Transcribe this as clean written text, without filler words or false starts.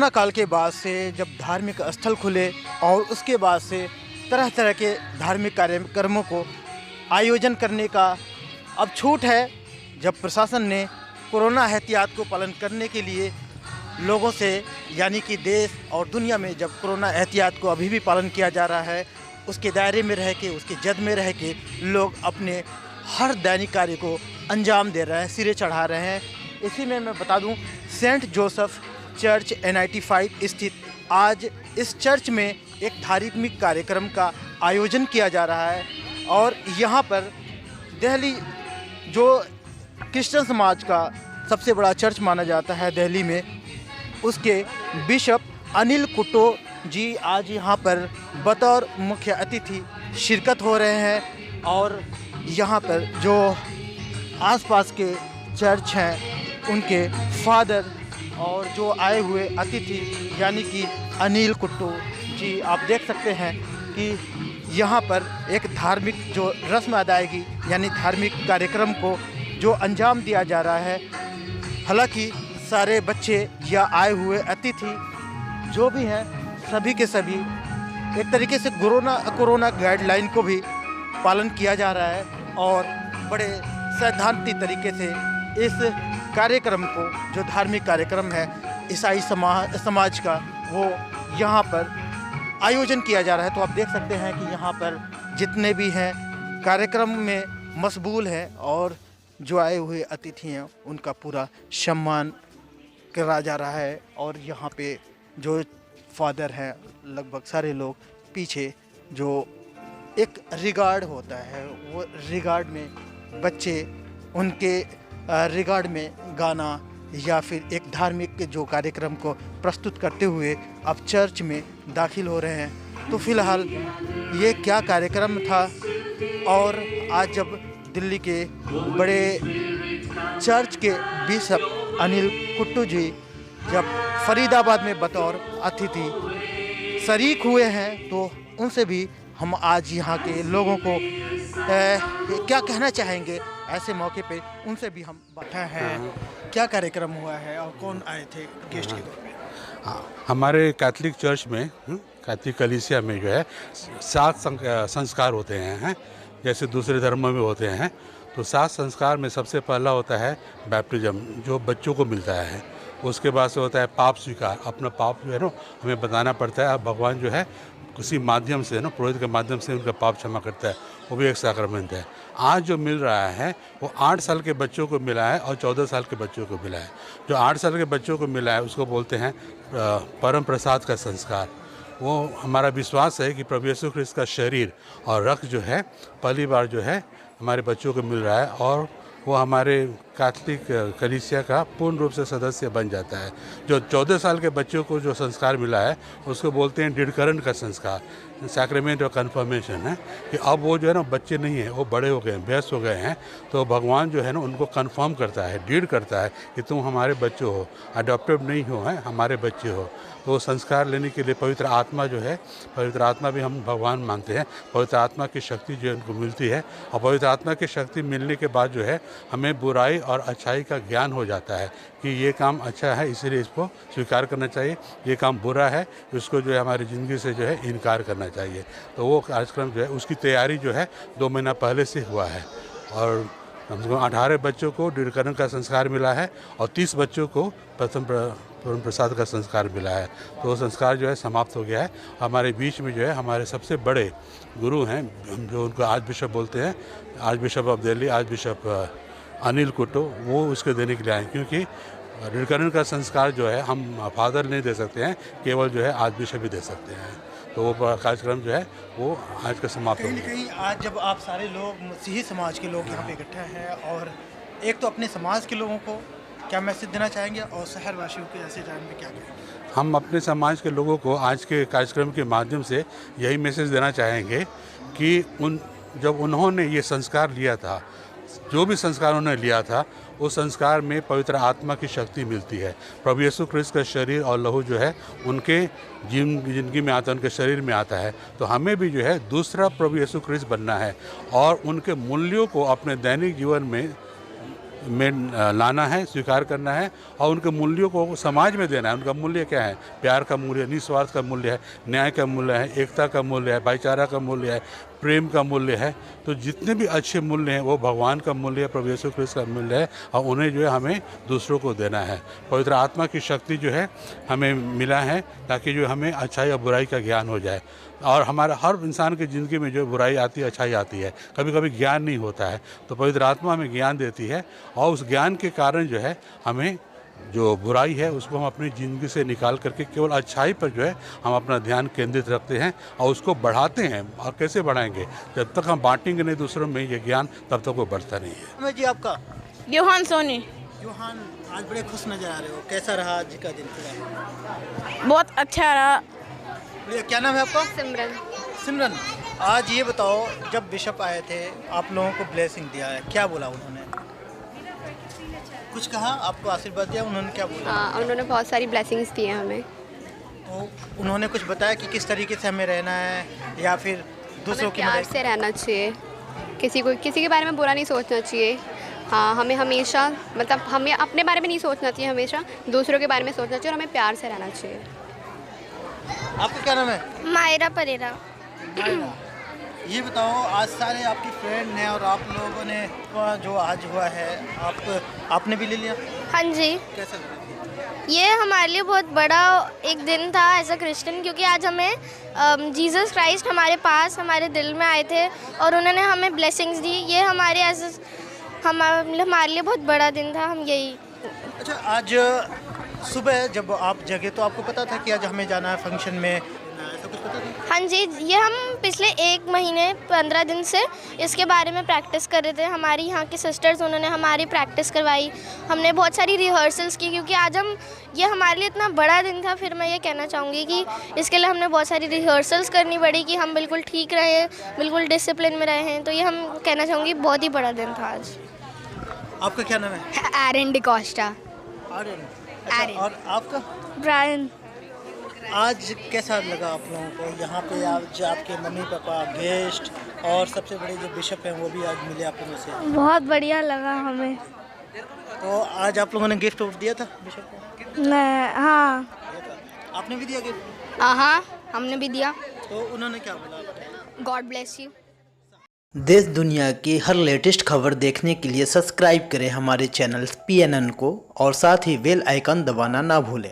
Corona काल के बाद से जब धार्मिक स्थल खुले और उसके बाद से तरह तरह के धार्मिक कार्यक्रमों को आयोजन करने का अब छूट है। जब प्रशासन ने कोरोना एहतियात को पालन करने के लिए लोगों से यानी कि देश और दुनिया में जब कोरोना एहतियात को अभी भी पालन किया जा रहा है, उसके दायरे में रह के, उसके जद में रह के लोग अपने हर दैनिक कार्य को अंजाम दे रहे हैं, सिरे चढ़ा रहे हैं। इसी में मैं बता दूं, सेंट जोसेफ चर्च NIT 5 स्थित आज इस चर्च में एक धार्मिक कार्यक्रम का आयोजन किया जा रहा है और यहाँ पर दिल्ली जो क्रिश्चियन समाज का सबसे बड़ा चर्च माना जाता है दिल्ली में, उसके बिशप अनिल कुट्टो जी आज यहाँ पर बतौर मुख्य अतिथि शिरकत हो रहे हैं और यहाँ पर जो आसपास के चर्च हैं उनके फादर और जो आए हुए अतिथि यानी कि अनिल कुट्टो जी, आप देख सकते हैं कि यहाँ पर एक धार्मिक जो रस्म अदायगी यानी धार्मिक कार्यक्रम को जो अंजाम दिया जा रहा है। हालांकि सारे बच्चे या आए हुए अतिथि जो भी हैं सभी के सभी एक तरीके से कोरोना गाइडलाइन को भी पालन किया जा रहा है और बड़े सैद्धांतिक तरीके से इस कार्यक्रम को, जो धार्मिक कार्यक्रम है ईसाई समाज का, वो यहाँ पर आयोजन किया जा रहा है। तो आप देख सकते हैं कि यहाँ पर जितने भी हैं कार्यक्रम में मशगूल हैं और जो आए हुए अतिथि हैं उनका पूरा सम्मान करा जा रहा है। और यहाँ पे जो फादर हैं लगभग सारे लोग पीछे, जो एक रिगार्ड होता है वो रिगार्ड में बच्चे उनके रिगार्ड में गाना या फिर एक धार्मिक जो कार्यक्रम को प्रस्तुत करते हुए अब चर्च में दाखिल हो रहे हैं। तो फिलहाल ये क्या कार्यक्रम था और आज जब दिल्ली के बड़े चर्च के बिशप अनिल कुट्टू जी जब फरीदाबाद में बतौर अतिथि शरीक हुए हैं तो उनसे भी हम आज यहाँ के लोगों को क्या कहना चाहेंगे, ऐसे मौके पे उनसे भी हम बैठे हैं। क्या कार्यक्रम हुआ है और कौन आए थे गेस्ट के तौर पे? हमारे कैथलिक चर्च में, कैथलिक कलीसिया में जो है 7 संस्कार होते हैं, जैसे दूसरे धर्मों में होते हैं। तो 7 संस्कार में सबसे पहला होता है बैप्टिज्म, जो बच्चों को मिलता है। उसके बाद से होता है पाप स्वीकार, अपना पाप जो है ना हमें बताना पड़ता है। अब भगवान जो है किसी माध्यम से ना, पुरोहित के माध्यम से उनका पाप क्षमा करता है, वो भी एक साक्रामेंट है। आज जो मिल रहा है वो 8 साल के बच्चों को मिला है और 14 साल के बच्चों को मिला है। जो 8 साल के बच्चों को मिला है उसको बोलते हैं परम प्रसाद का संस्कार। वो हमारा विश्वास है कि प्रभु यीशु ख्रिस्त का शरीर और रक्त जो है पहली बार जो है हमारे बच्चों को मिल रहा है और वो हमारे कैथलिक कलीसिया का पूर्ण रूप से सदस्य बन जाता है। जो 14 साल के बच्चों को जो संस्कार मिला है उसको बोलते हैं दृढ़ीकरण का संस्कार, सैक्रेमेंट और कन्फर्मेशन है। कि अब वो जो है ना बच्चे नहीं हैं, वो बड़े हो गए हैं, वयस्क हो गए हैं, तो भगवान जो है ना उनको कन्फर्म करता है, दृढ़ करता है कि तुम हमारे बच्चे हो, अडॉप्टेड नहीं हो, हैं हमारे बच्चे हो। तो वो संस्कार लेने के लिए पवित्र आत्मा जो है, पवित्र आत्मा भी हम भगवान मानते हैं, पवित्र आत्मा की शक्ति जो है उनको मिलती है। और पवित्र आत्मा की शक्ति मिलने के बाद जो है हमें बुराई और अच्छाई का ज्ञान हो जाता है कि ये काम अच्छा है इसलिए इसको स्वीकार करना चाहिए, ये काम बुरा है इसको जो है हमारी ज़िंदगी से जो है इनकार करना चाहिए। तो वो कार्यक्रम जो है उसकी तैयारी जो है 2 महीना पहले से हुआ है और कम से कम 18 बच्चों को दृढ़ीकरण का संस्कार मिला है और 30 बच्चों को परम प्रसाद का संस्कार मिला है। तो वो संस्कार जो है समाप्त हो गया है। हमारे बीच में जो है हमारे सबसे बड़े गुरु हैं, जो उनको आर्च बिशप बोलते हैं, archbishop of Delhi, archbishop Anil Couto, वो उसके देने के लिए आए, क्योंकि दृढ़ीकरण का संस्कार जो है हम फादर नहीं दे सकते हैं, केवल जो है आर्च बिशप ही दे सकते हैं। तो वो कार्यक्रम जो है वो आज का समाप्त हो गया। कहीं आज जब आप सारे लोग मसीही समाज के लोग यहाँ पे इकट्ठे हैं और एक तो अपने समाज के लोगों को क्या मैसेज देना चाहेंगे और शहरवासियों के ऐसे टाइम में क्या कहेंगे? हम अपने समाज के लोगों को आज के कार्यक्रम के माध्यम से यही मैसेज देना चाहेंगे कि जब उन्होंने ये संस्कार लिया था, जो भी संस्कार उन्होंने लिया था, उस संस्कार में पवित्र आत्मा की शक्ति मिलती है। प्रभु यीशु ख्रिस्त का शरीर और लहू जो है उनके जिंदगी में आता है, उनके शरीर में आता है। तो हमें भी जो है दूसरा प्रभु यीशु ख्रिस्त बनना है और उनके मूल्यों को अपने दैनिक जीवन में में लाना है, स्वीकार करना है और उनके मूल्यों को समाज में देना है। उनका मूल्य क्या है? प्यार का मूल्य, निस्वार्थ का मूल्य है, न्याय का मूल्य है, एकता का मूल्य है, भाईचारा का मूल्य है, प्रेम का मूल्य है। तो जितने भी अच्छे मूल्य हैं वो भगवान का मूल्य है, प्रभु यीशु क्रिस्त का मूल्य है और उन्हें जो है हमें दूसरों को देना है। पवित्र आत्मा की शक्ति जो है हमें मिला है ताकि जो हमें अच्छाई और बुराई का ज्ञान हो जाए। और हमारा हर इंसान की ज़िंदगी में जो बुराई आती है, अच्छाई आती है, कभी कभी ज्ञान नहीं होता है। तो पवित्र आत्मा हमें ज्ञान देती है और उस ज्ञान के कारण जो है हमें जो बुराई है उसको हम अपनी ज़िंदगी से निकाल करके केवल अच्छाई पर जो है हम अपना ध्यान केंद्रित रखते हैं और उसको बढ़ाते हैं। और कैसे बढ़ाएंगे? जब तक हम बांटेंगे नहीं दूसरों में ये ज्ञान, तब तक वो बढ़ता नहीं है। मैं जी आपका योहान सोनी। योहान, आज बड़े खुश नजर आ रहे हो, कैसा रहा आज का दिन पूरा? बहुत अच्छा रहा। भैया क्या नाम है आपका? सिमरन। सिमरन, आज ये बताओ, जब बिशप आए थे आप लोगों को ब्लेसिंग दिया है, क्या बोला उन्होंने? कुछ कहा, आपको आशीर्वाद दिया, उन्होंने क्या बोला? हाँ, उन्होंने बहुत सारी ब्लेसिंग्स दी हैं हमें। तो उन्होंने कुछ बताया कि किस तरीके से हमें रहना है या फिर दूसरों हमें की प्यार मदद? से रहना चाहिए, किसी के बारे में बुरा नहीं सोचना चाहिए। हाँ, हमें हमेशा मतलब हमें अपने बारे में नहीं सोचना चाहिए, हमेशा दूसरों के बारे में सोचना चाहिए और हमें प्यार से रहना चाहिए। आपका क्या नाम है? मायरा परेरा। मायरा, ये बताओ, आज सारे आपके फ्रेंड हैं और आप लोगों ने जो आज हुआ है आपने भी ले लिया, हाँ जी, कैसा लगा? ये हमारे लिए बहुत बड़ा एक दिन था एज अ क्रिश्चियन, क्योंकि आज हमें जीसस क्राइस्ट हमारे पास हमारे दिल में आए थे और उन्होंने हमें ब्लेसिंग्स दी। ये हमारे हमारे लिए बहुत बड़ा दिन था। हम यही अच्छा, आज सुबह जब आप जगे तो आपको पता था कि आज हमें जाना है फंक्शन में, ऐसा कुछ पता था? हाँ जी, ये हम पिछले 1 महीने 15 दिन से इसके बारे में प्रैक्टिस कर रहे थे। हमारी यहाँ की सिस्टर्स, उन्होंने हमारी प्रैक्टिस करवाई। हमने बहुत सारी रिहर्सल्स की, क्योंकि आज ये हमारे लिए इतना बड़ा दिन था। फिर मैं ये कहना चाहूँगी कि इसके लिए हमने बहुत सारी रिहर्सल्स करनी पड़ी कि हम बिल्कुल ठीक रहें, बिल्कुल डिसिप्लिन में रहें। तो ये हम कहना चाहूँगी बहुत ही बड़ा दिन था आज। आपका क्या नाम है? एरन डिकोस्टा। आर्यन। अच्छा, और आपका? ब्रायन। आज कैसा लगा आप लोगों को यहाँ पे? आज आपके मम्मी पापा, गेस्ट और सबसे बड़े जो बिशप हैं वो भी आज मिले आप लोगों से, बहुत बढ़िया लगा हमें। तो आज आप लोगों ने गिफ्ट दिया था बिशप को? हाँ, दिया था। आपने भी दिया गिफ्ट? हाँ, हमने भी दिया। तो उन्होंने क्या बोला? God bless you. देश दुनिया की हर लेटेस्ट खबर देखने के लिए सब्सक्राइब करें हमारे चैनल PNN को और साथ ही बेल आइकन दबाना ना भूलें।